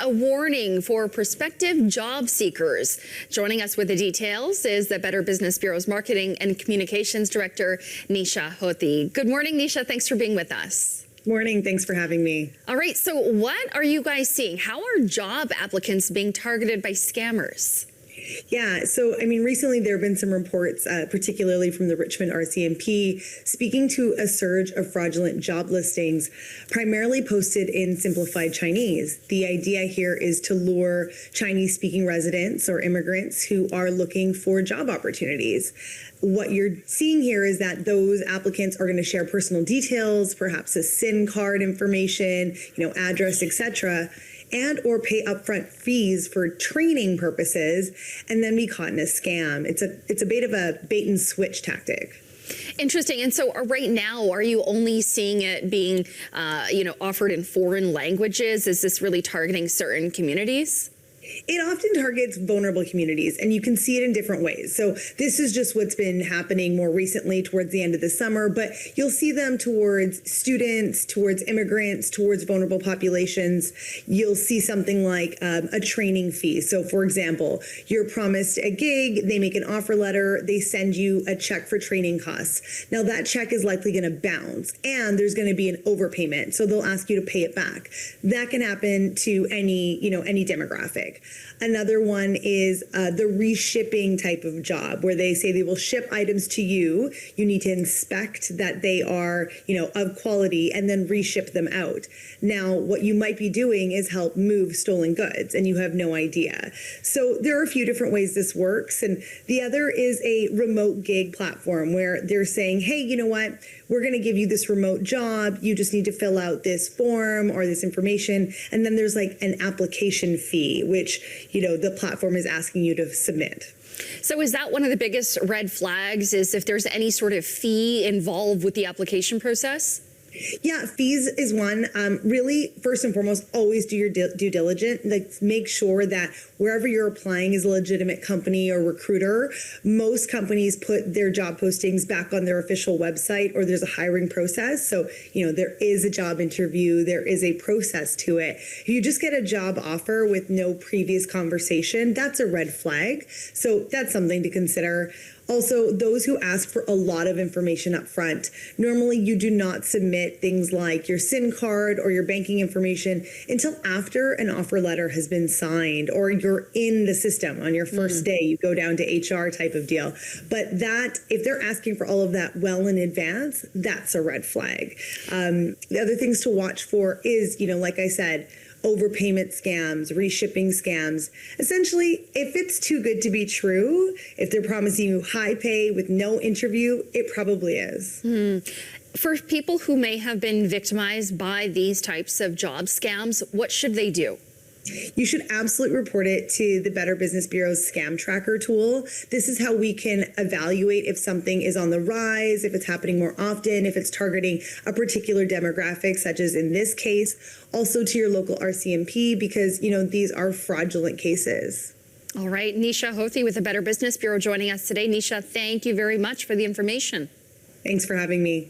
a warning for prospective job seekers. Joining us with the details is the Better Business Bureau's Marketing and Communications Director, Nisha Hoti. Good morning, Nisha. Thanks for being with us. Morning. Thanks for having me. All right. So what are you guys seeing? How are job applicants being targeted by scammers? Yeah, so I mean, recently there have been some reports, particularly from the Richmond RCMP, speaking to a surge of fraudulent job listings, primarily posted in simplified Chinese. The idea here is to lure Chinese-speaking residents or immigrants who are looking for job opportunities. What you're seeing here is that those applicants are going to share personal details, perhaps a SIN card information, address, etc., and or pay upfront fees for training purposes and then be caught in a scam. It's a bit of a bait and switch tactic. Interesting. And so right now, are you only seeing it being, offered in foreign languages? Is this really targeting certain communities? It often targets vulnerable communities, and you can see it in different ways. So this is just what's been happening more recently towards the end of the summer, but you'll see them towards students, towards immigrants, towards vulnerable populations. You'll see something like a training fee. So for example, you're promised a gig, they make an offer letter, they send you a check for training costs. Now that check is likely going to bounce, and there's going to be an overpayment. So they'll ask you to pay it back. That can happen to any demographic. Another one is the reshipping type of job, where they say they will ship items to you. You need to inspect that they are, of quality, and then reship them out. Now, what you might be doing is help move stolen goods, and you have no idea. So there are a few different ways this works. And the other is a remote gig platform where they're saying, hey, you know what? We're going to give you this remote job. You just need to fill out this form or this information. And then there's like an application fee, which, the platform is asking you to submit. So is that one of the biggest red flags, is if there's any sort of fee involved with the application process? Yeah, fees is one. Really, first and foremost, always do your due diligence. Like, make sure that wherever you're applying is a legitimate company or recruiter. Most companies put their job postings back on their official website, or there's a hiring process. So, there is a job interview. There is a process to it. If you just get a job offer with no previous conversation, that's a red flag. So that's something to consider. Also, those who ask for a lot of information up front, normally you do not submit things like your SIN card or your banking information until after an offer letter has been signed or you're in the system on your first day. You go down to HR type of deal. But that, if they're asking for all of that well in advance, that's a red flag. The other things to watch for is, like I said, overpayment scams, reshipping scams. Essentially, if it's too good to be true, if they're promising you high pay with no interview, it probably is. For people who may have been victimized by these types of job scams, what should they do? You should absolutely report it to the Better Business Bureau's Scam Tracker tool. This is how we can evaluate if something is on the rise, if it's happening more often, if it's targeting a particular demographic, such as in this case. Also to your local RCMP, because, these are fraudulent cases. All right. Nisha Hoti with the Better Business Bureau joining us today. Nisha, thank you very much for the information. Thanks for having me.